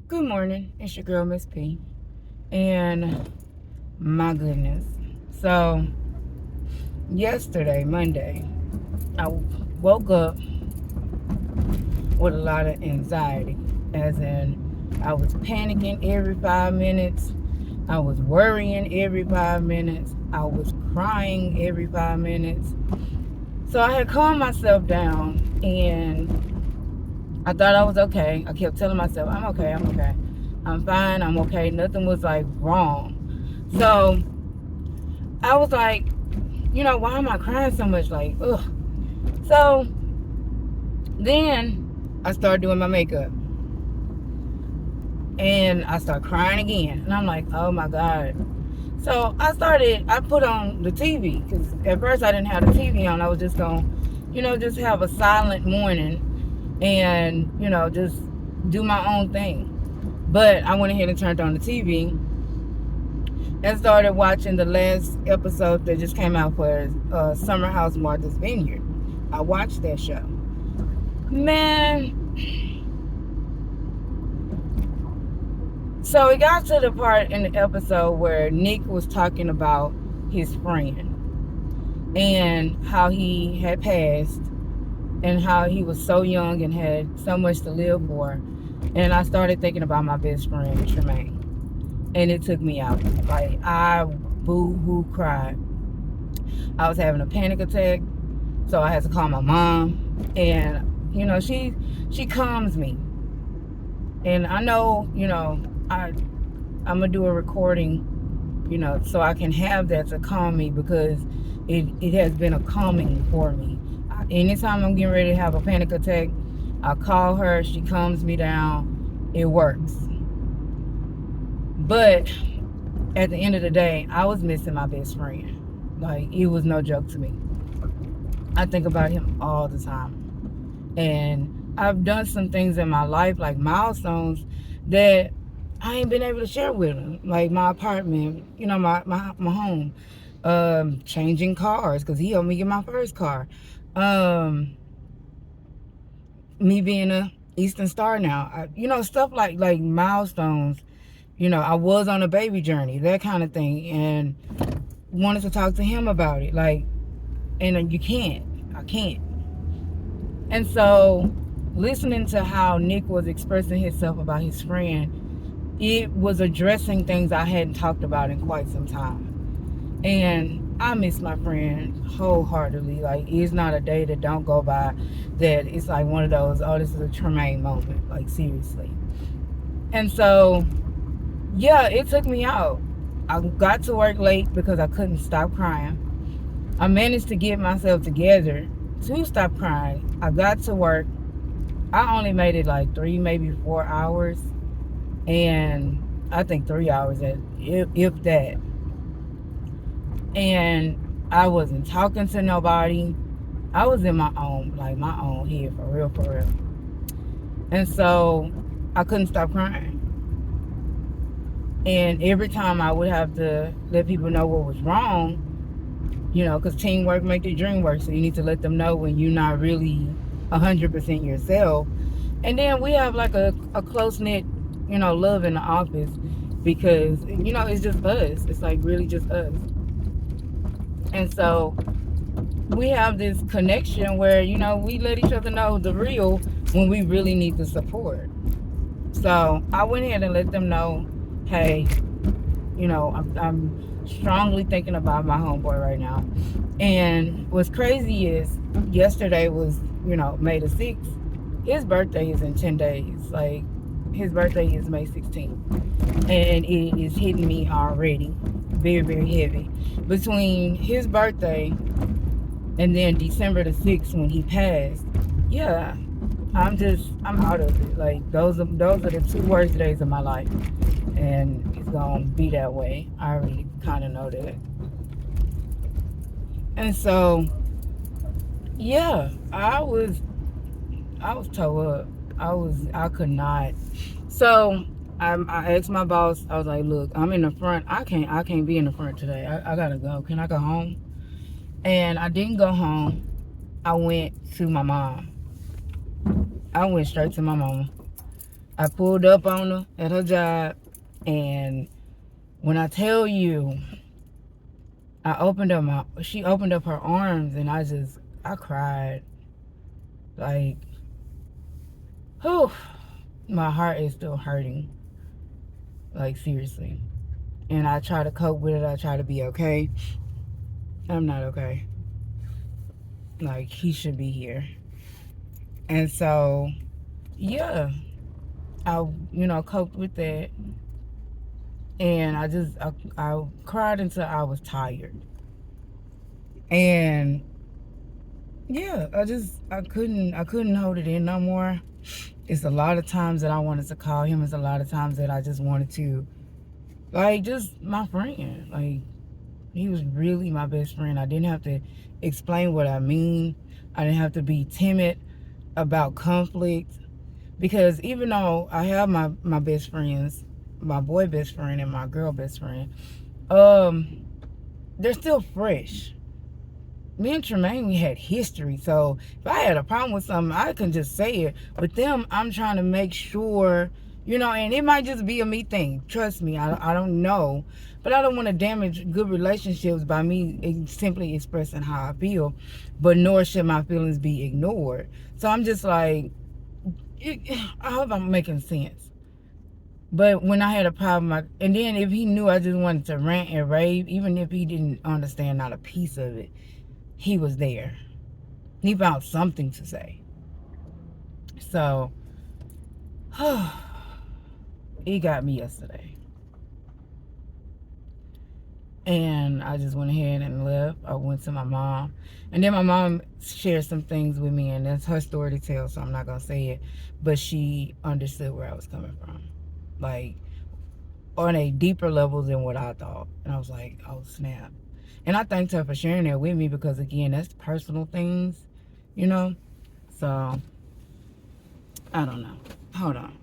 Good morning. It's your girl, Miss P. And my goodness. So, yesterday, Monday, I woke up with a lot of anxiety. As in, I was panicking every 5 minutes. I was worrying every 5 minutes. I was crying every 5 minutes. So, I had calmed myself down and I thought I was okay. I kept telling myself, I'm okay, I'm okay. I'm fine, I'm okay. Nothing was like wrong. So I was like, why am I crying so much? Like, ugh. So then I started doing my makeup and I started crying again. And I'm like, oh my God. So I put on the TV because at first I didn't have the TV on. I was just going to, just have a silent morning and, just do my own thing. But I went ahead and turned on the TV and started watching the last episode that just came out for Summer House Martha's Vineyard. I watched that show. Man. So it got to the part in the episode where Nick was talking about his friend and how he had passed and how he was so young and had so much to live for. And I started thinking about my best friend, Tremaine. And it took me out. Like, I boo-hoo cried. I was having a panic attack, so I had to call my mom. And, she calms me. And I know, I'm going to do a recording, so I can have that to calm me because it has been a calming for me. Anytime I'm getting ready to have a panic attack, I call her, she calms me down, it works. But at the end of the day, I was missing my best friend. Like, it was no joke to me. I think about him all the time. And I've done some things in my life, like milestones, that I ain't been able to share with him. Like my apartment, my home. Changing cars, because he helped me get my first car. Me being a Eastern Star now. Stuff like milestones. I was on a baby journey, that kind of thing, and wanted to talk to him about it. Like, and I can't. And so, listening to how Nick was expressing himself about his friend, it was addressing things I hadn't talked about in quite some time. And I miss my friend wholeheartedly. Like, it's not a day that don't go by that it's like one of those, oh, this is a Tremaine moment. Like, seriously. And so, yeah, it took me out. I got to work late because I couldn't stop crying. I managed to get myself together to stop crying. I got to work. I only made it like 3, maybe 4 hours. And I think 3 hours, if that. And I wasn't talking to nobody. I was in my own head, for real. And so I couldn't stop crying. And every time I would have to let people know what was wrong, because teamwork makes the dream work. So you need to let them know when you're not really 100% yourself. And then we have like a close-knit, love in the office because, it's just us. It's like really just us. And so we have this connection where, we let each other know the real when we really need the support. So I went ahead and let them know, hey, I'm strongly thinking about my homeboy right now. And what's crazy is yesterday was, May the 6th. His birthday is in 10 days. Like, his birthday is May 16th. And it is hitting me already very, very heavy. Between his birthday and then December the 6th when he passed, yeah, I'm out of it. Like, those are the 2 worst days of my life. And it's gonna be that way. I already kind of know that. And so, yeah, I was toe up. I could not. So I asked my boss. I was like, look, I'm in the front. I can't be in the front today. I gotta go. Can I go home? And I didn't go home. I went to my mom. I went straight to my mama. I pulled up on her at her job, and when I tell you, she opened up her arms, and I cried. Like, whew, my heart is still hurting. Like, seriously. And I try to cope with it. I try to be okay. I'm not okay. Like, he should be here. And so, yeah, I, coped with that. And I cried until I was tired. And yeah, I couldn't hold it in no more. It's a lot of times that I wanted to call him. It's a lot of times that I just wanted to, like, just my friend. Like, he was really my best friend. I didn't have to explain what I mean. I didn't have to be timid about conflict. Because even though I have my best friends, my boy best friend and my girl best friend, they're still fresh. Me and Tremaine, we had history. So if I had a problem with something, I can just say it. But them, I'm trying to make sure, and it might just be a me thing. Trust me, I don't know. But I don't want to damage good relationships by me simply expressing how I feel. But nor should my feelings be ignored. So I'm just like, I hope I'm making sense. But when I had a problem, and then if he knew I just wanted to rant and rave, even if he didn't understand not a piece of it, he was there. He found something to say. So, he got me yesterday. And I just went ahead and left. I went to my mom. And then my mom shared some things with me, and that's her story to tell, so I'm not going to say it. But she understood where I was coming from. Like, on a deeper level than what I thought. And I was like, oh, snap. And I thanked her for sharing that with me because, again, that's personal things, So, I don't know. Hold on.